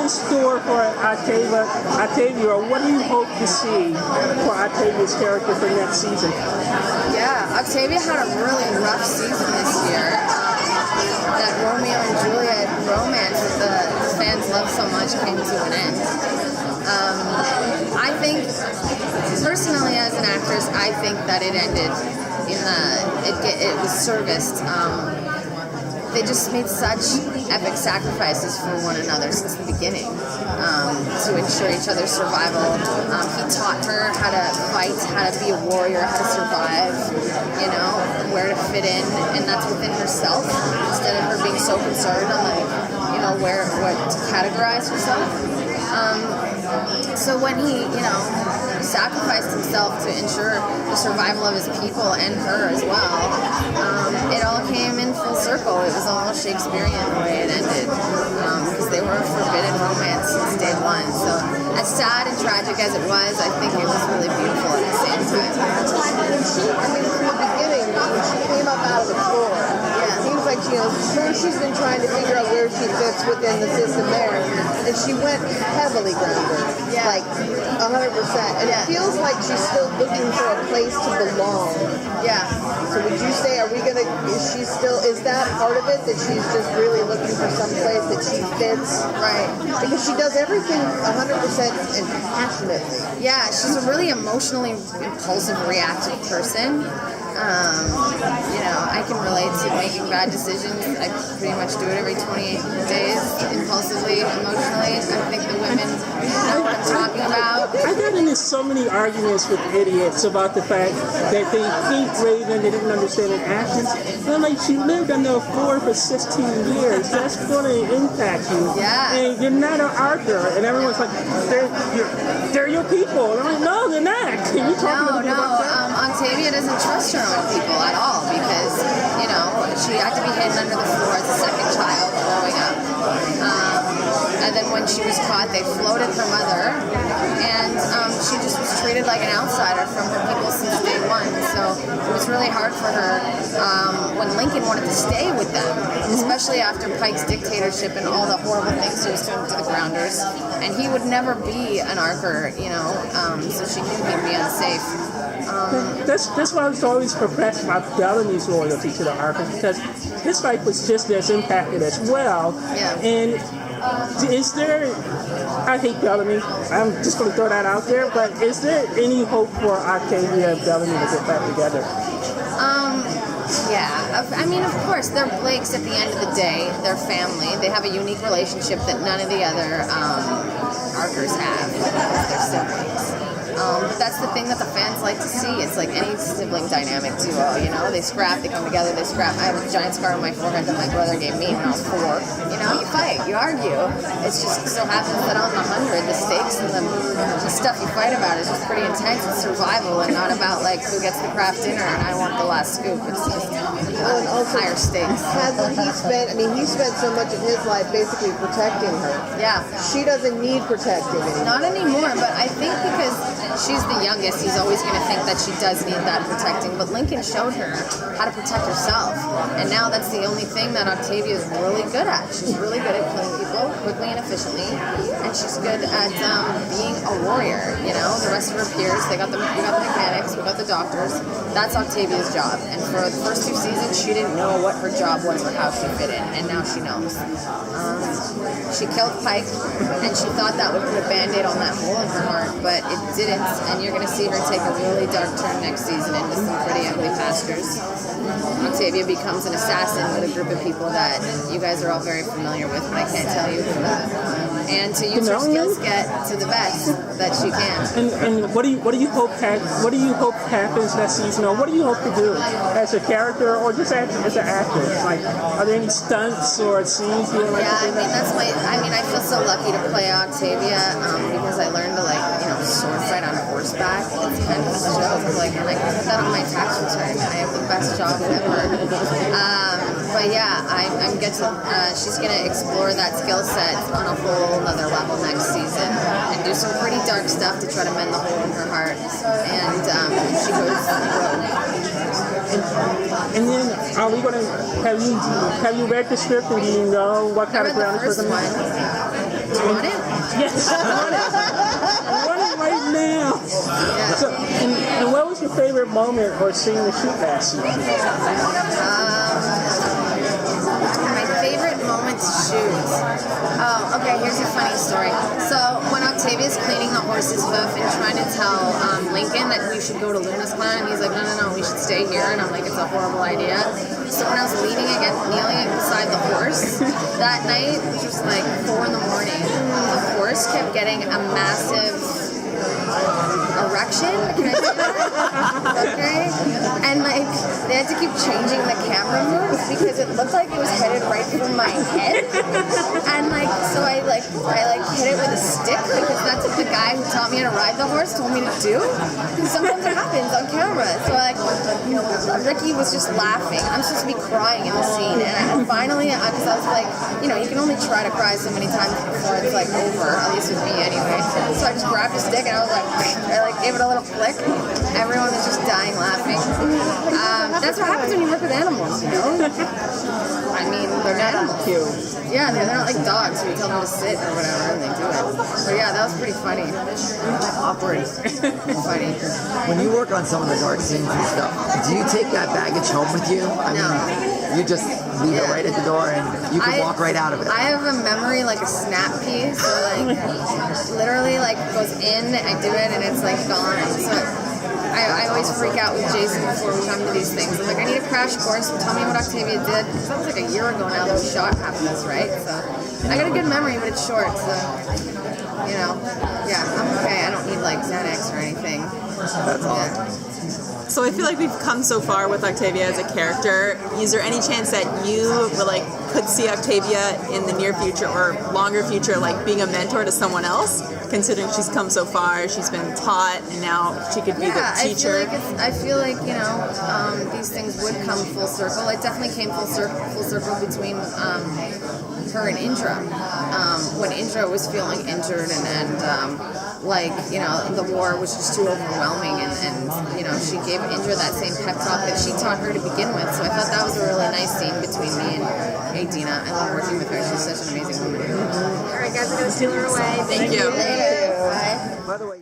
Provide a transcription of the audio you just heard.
in store for Octavia, or what do you hope to see for Octavia's character for next season? Yeah, Octavia had a really rough season this year. That Romeo and Juliet romance that the fans love so much came to an end. I think, personally as an actress, I think that it ended in it was serviced. They just made such epic sacrifices for one another since the beginning to ensure each other's survival. He taught her how to fight, how to be a warrior, how to survive, where to fit in, and that's within herself, instead of her being so concerned on what to categorize herself. So when he, sacrificed himself to ensure the survival of his people and her as well, it all came in full circle. It was almost Shakespearean the way it ended, because they were a forbidden romance since day one. So as sad and tragic as it was, I think it was really beautiful at the same time. From the beginning, when she came up out of the floor, it seems like she's been trying to figure out where she fits within the system there, and she went heavily grounded, like 100%. And it feels like she's still looking for a place to belong. Yeah. So would you say, is that part of it, that she's just really looking for some place that she fits? Right. Because she does everything 100% and passionately. Yeah, she's a really emotionally impulsive, reactive person. I can relate to making bad decisions. I pretty much do it every 28 days, impulsively, emotionally. I think the women know what I'm talking about. I got into so many arguments with idiots about the fact that they think Raven didn't understand an actions. And I'm like, she lived under a floor for 16 years. That's going to impact you. Yeah. And you're not an Arthur. And everyone's like, they're your people. And I'm like, no, they're not. Can you talk about that? Octavia doesn't trust her own people at all because, she had to be hidden under the floor as a second child growing up. And then when she was caught, they floated her mother, and she just was treated like an outsider from her people since day one. So it was really hard for her when Lincoln wanted to stay with them, especially after Pike's dictatorship and all the horrible things he was doing to the Grounders. And he would never be an Archer, so she knew he'd be unsafe. That's why I was always perplexed by Bellamy's loyalty to the Archers, because his life was just as impacted as well. Yeah. And is there, I hate Bellamy, I'm just going to throw that out there, but is there any hope for Octavia and Bellamy to get back together? Yeah, of course, they're Blakes at the end of the day. They're family. They have a unique relationship that none of the other Archers have. They're siblings. But that's the thing that the fans like to see. It's like any sibling dynamic duo, they scrap, they come together, they scrap. I have a giant scar on my forehead that my brother gave me when I was 4. You fight, you argue. It's just so happens that on the 100, the stakes and the stuff you fight about is just pretty intense. It's survival and not about like who gets the craft dinner and I want the last scoop. It's just higher stakes. He spent so much of his life basically protecting her. Yeah. She doesn't need protecting anymore. Not anymore, but I think because she's the youngest, he's always going to think that she does need that protecting. But Lincoln showed her how to protect herself. And now that's the only thing that Octavia is really good at. She's really good at killing people quickly and efficiently. And she's good at being a warrior. The rest of her peers, we got the mechanics, we got the doctors. That's Octavia's job. And for the first 2 seasons, she didn't know what her job was or how she fit in. And now she knows. She killed Pike, and she thought that would put a Band-Aid on that hole in her heart, but it didn't, and you're going to see her take a really dark turn next season into some pretty ugly pastures. Octavia becomes an assassin with a group of people that you guys are all very familiar with, but I can't tell you who. And to use her skills get to the best that she can. And what do you hope happens next season, or what do you hope to do as a character or just as an actress? Like, are there any stunts or scenes you would like to do? I feel so lucky to play Octavia because I learned to sword fight on horseback. It's kind of a joke. Like, and I can put that on my tax return. I have the best job ever. But yeah, she's gonna explore that skill set on a whole another level next season and do some pretty dark stuff to try to mend the hole in her heart. And she goes rogue. And then, are we gonna have you read the script and do you know what kind of ground is one. want it? Yes, I want it. I want it right now. Yeah. So, and what was your favorite moment or scene to shoot last season? My favorite moment to shoot. Oh, okay, here's a funny story. So when Octavia's cleaning the horse's hoof and trying to tell Lincoln that we should go to Luna's clan, and he's like, no, we should stay here. And I'm like, it's a horrible idea. So when I was kneeling beside the horse that night, which was like 4 in the morning, the horse kept getting a massive erection. Can I say that? Okay. And like they had to keep changing the camera moves because it looked like it was headed right for my head. And like so I hit it with a stick because that's what the guy who taught me how to ride the horse told me to do. And sometimes it happens on camera. So Ricky was just laughing. I'm supposed to be crying in the scene, and finally, because I was like, you can only try to cry so many times before it's like over. At least with me anyway. So I just grabbed a stick and I was like, I gave it a little flick. Everyone was just dying laughing. That's what happens when you work with animals, I mean, they're animals. Yeah, they're not like dogs where you tell them to sit or whatever and they do it. So yeah, that was pretty funny. Awkward. Funny. When you work on some of the dark scenes and stuff, do you take that baggage home with you? I mean, you just leave it right at the door and you can walk right out of it. I have a memory like a snap piece, so like literally like goes in, I do it and it's like gone. So I always freak out with Jason before we come to these things. I'm like, I need a crash course. Tell me what Octavia did. That was like a year ago now that we shot half of this, right? So I got a good memory, but it's short. So yeah, I'm okay. I don't need like Xanax or anything. That's awesome. So I feel like we've come so far with Octavia as a character. Is there any chance that you could see Octavia in the near future or longer future, like being a mentor to someone else? Considering she's come so far, she's been taught, and now she could be the teacher. I feel like these things would come full circle. It definitely came full circle between her and Indra. When Indra was feeling injured and the war was just too overwhelming, and she gave Indra that same pep talk that she taught her to begin with. So I thought that was a really nice scene between me and Adina. I love working with her. She's such an amazing woman. All right, guys, I'm going to steal her away. Thank you. Bye. By the way,